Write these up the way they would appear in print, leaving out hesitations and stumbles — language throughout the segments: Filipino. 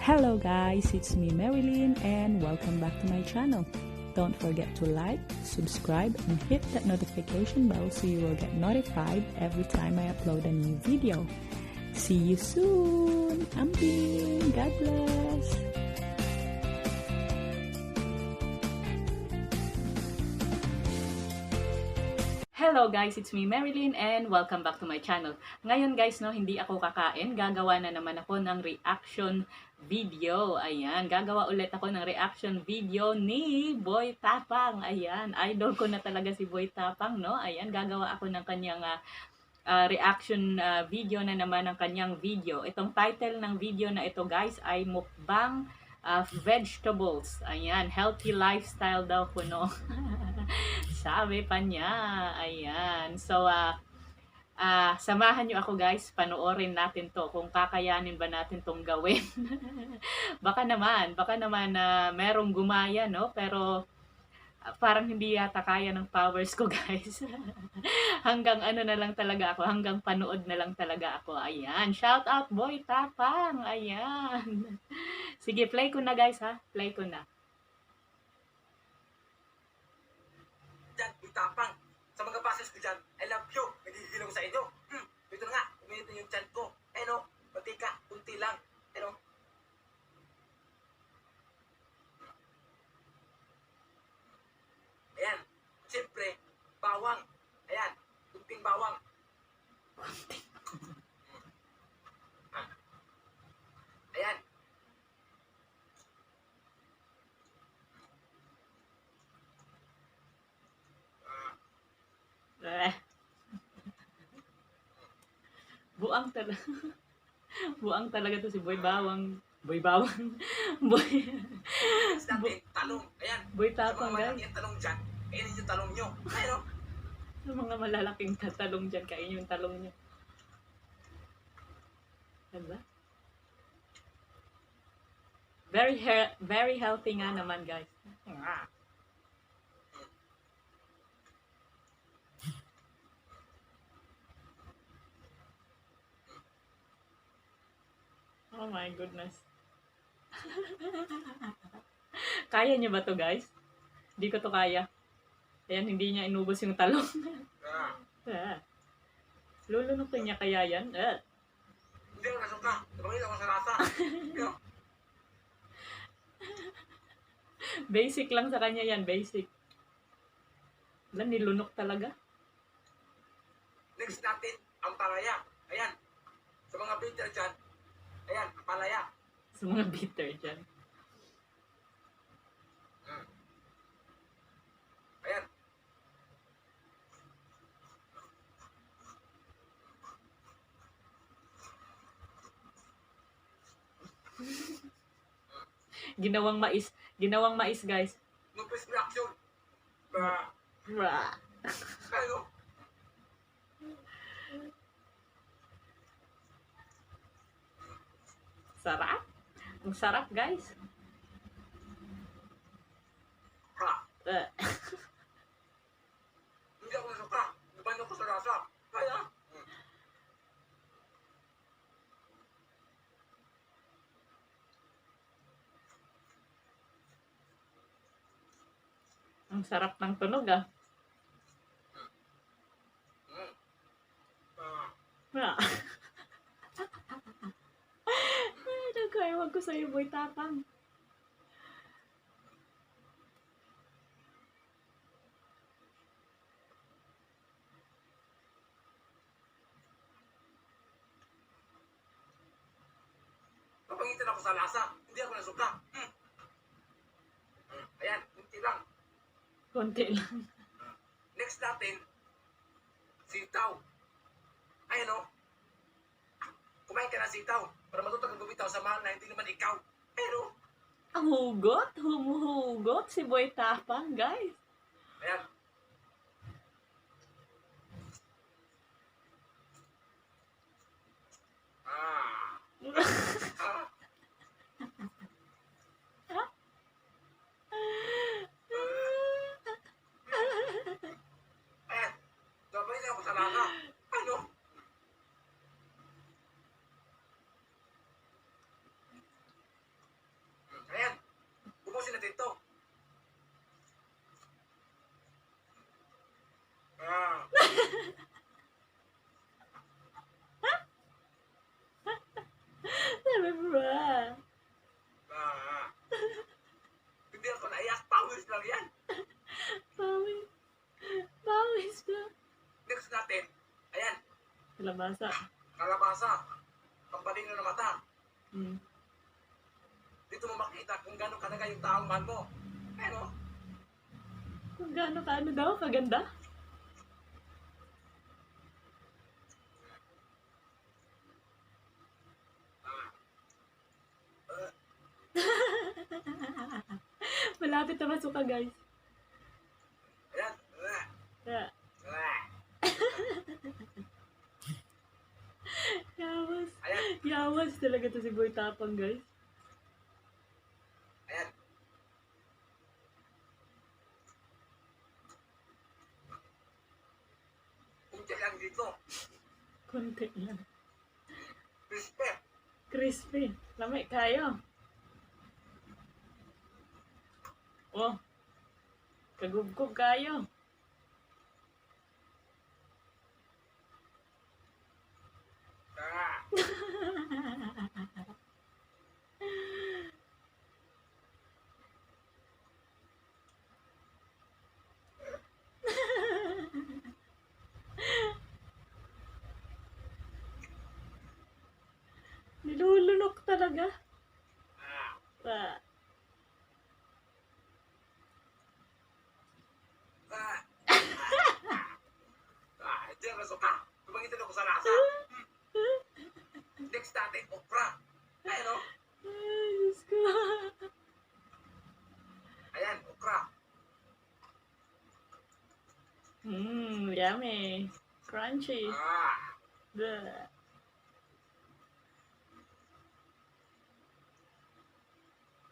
Hello guys, it's me Marilyn and welcome back to my channel. Don't forget to like, subscribe, and hit that notification bell so you will get notified every time I upload a new video. See you soon! Ambing! God bless! Hello guys, it's me Marilyn and welcome back to my channel. Ngayon guys, no, hindi ako kakain. Gagawa na naman ako ng reaction video. Ayan, gagawa ulit ako ng reaction video ni Boy Tapang. Ayan, idol ko na talaga si Boy Tapang, no? Ayan, gagawa ako ng kanyang reaction video na naman ng kanyang video. Itong title ng video na ito guys ay Mukbang Vegetables. Ayan, healthy lifestyle daw ko, no? Sabi pa niya. Ayan. So, samahan nyo ako guys. Panoorin natin to. Kung kakayanin ba natin tong gawin. baka naman merong gumaya, no? Pero, parang hindi yata kaya ng powers ko guys. Hanggang ano na lang talaga ako. Hanggang panood na lang talaga ako. Ayan. Shout out Boy Tapang. Ayan. Sige, play ko na guys ha. Play ko na. Tapang. Sa mga bases ko dyan, I love you. Nagigilong sa inyo. Ito na nga, uminit na yung chan ko. Ano, matika, kunti lang. Ano? Ayan. Siyempre, bawang. Ayan, kunting bawang. Ayan. Buang talaga. Buang talaga to si Boy Bawang. Boy Bawang. Boy. Talong. Ayan. Boy Tapang guys. Yung talong dyan, kainin yung talong nyo. Ayun. Yung mga malalaking talong dyan, kainin yung talong nyo. Diba? Very healthy nga naman guys. Oh my goodness. Kaya niya ba to guys? Hindi ko to kaya. Ayan, hindi niya inubos yung talong. Lulunukin niya kaya yan? Hindi ako nasuka. Tumangin ako sa lasa. Basic lang sa kanya yan, basic. Alam, nilunok talaga. Next natin, ang palaya. Ayan. Sa mga bitter dyan. Ayan, ang palaya. Sa mga bitter dyan. Ayan. Ginawang mais guys. Nupis reaction. Ano? Sarap. Ang sarap guys. Hindi ako nasuka. Nabanyo ko sa lasa. Kaya. Ang sarap ng tunog ah. Nagkaiwag ko sa'yo, Boy Tapang. Napangitan ako sa lasa. Hindi ako nasuka. Ayan, kunti lang. Konti lang. Next natin, sitaw. Ayan o. Kumain ka ng sitaw para matuto kang bumitaw sa mahal na hindi naman ikaw. Pero, Ang hugot. Humuhugot si Boy Tapang, guys. ayan. Ayan. Napangitan ako sa lasa. Ano? Tapusin natin to. Ah. Sabi mo ba? Ah. Hindi ako naiyak. Pawis lang yan. Pawis. Pawis ka. Next natin. Ayan. Kalabasa. Kalabasa. Pampaling na mata. Hmm. Dito mo makita kung gano'ng kanaga yung taong mahal mo. Pero, Kung gaano ka ano daw, kaganda. Malapit na masuka, guys. ayan. Yeah. Yawas. Ayan. Yawas talaga to si Boy Tapang, guys. Ayan. Kunti lang dito. Konti lang. Crispy. Crispy. Lamay kayo. Oh. Kagubgob kayo. Ah. Nilulunok talaga. Ah. Ah. Ah. Ito yung rasuka. Tumangitin ako sa lasa. Next natin, okra. Ayan o. Ay, Diyos ko. Ayan, okra. Yummy. Crunchy. Ah. Bleh.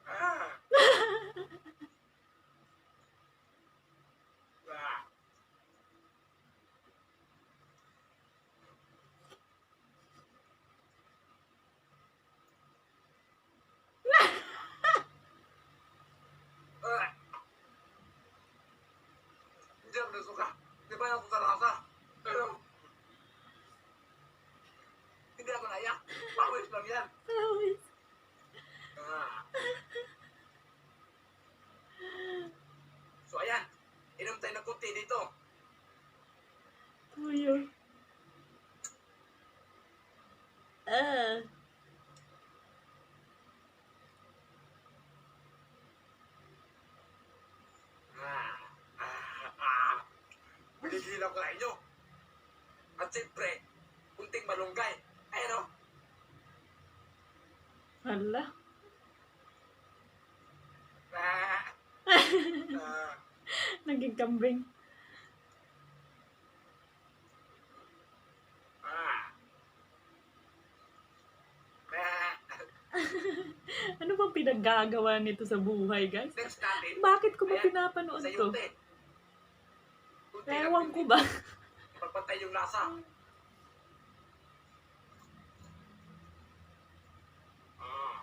Ah. Ah. Ah. Hindi ako nasuka. Di ba ako sa lasa? Pero, hindi ako naiyak. Pawis lang yan. Pawis. Ah. So, ayan. Inom tayo ng kunti dito. Tuyo. Ah. Binigilaw ko sa inyo. At siyempre, kunting malunggay. Ayan o. Hala. Ah. Ah. Naging kambing. Ah. Ah. Ano bang pinaggagawa nito sa buhay, guys? Next natin, Bakit ko ba ayan, pinapanood sa to? yute. Kunti lang Ewan yun ko din. ba? Pagpantay yung lasa. Ah.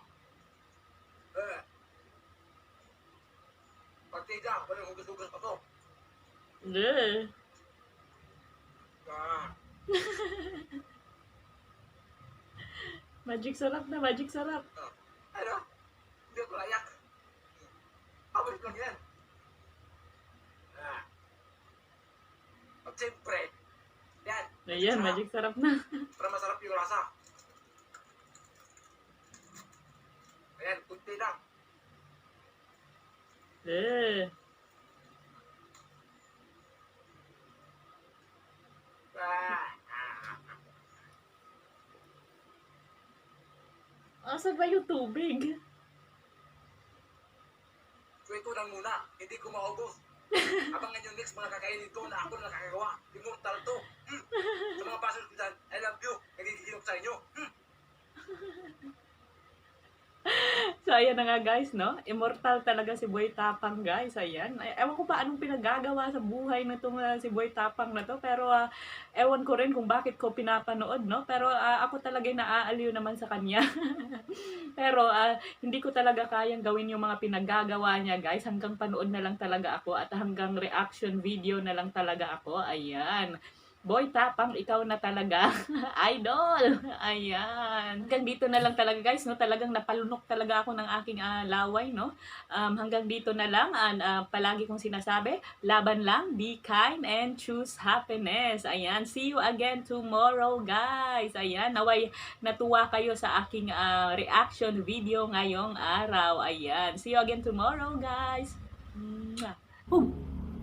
Pagtiga, walang hugas-hugas pa to. Bleh. Ah. Magic sarap na, magic sarap. Ano? Hindi ako layak. Pawis lang yan. Ah. At siyempre, yan. Ayan, Sarap. magic sarap na. Para masarap yung lasa. Ayan, kunti lang. Eh. Ah. Asan ba yung tubig? So ito lang muna, hindi ko maubos. Abangan yung next mga kakainin ko na ako na nakakagawa. Immortal to. Sa mga pasok ko dyan, I love you. Nagigilok sa inyo. Si So, ayan na nga guys, no? Immortal talaga si Boy Tapang, guys. Ayan. Ewan ko pa anong pinagagawa sa buhay na itong si Boy Tapang na to. Pero, ewan ko rin kung bakit ko pinapanood, no? Pero, ako talaga naaaliw naman sa kanya. Pero, hindi ko talaga kayang gawin yung mga pinagagawa niya, guys. Hanggang panood na lang talaga ako at hanggang reaction video na lang talaga ako. Ayan. Boy Tapang, ikaw na talaga. Idol! Ayan. Hanggang dito na lang talaga guys, no? Talagang napalunok talaga ako ng aking laway, no? Hanggang dito na lang. Palagi kong sinasabi, laban lang, be kind, and choose happiness. Ayan. See you again tomorrow, guys. Ayan. Naway natuwa kayo sa aking reaction video ngayong araw. Ayan. See you again tomorrow, guys. Mwah. Boom!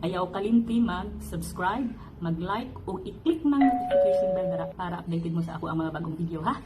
Ayaw kalimti mag-subscribe, mag-like o i-click ng notification bell para updated mo sa ako ang mga bagong video, ha?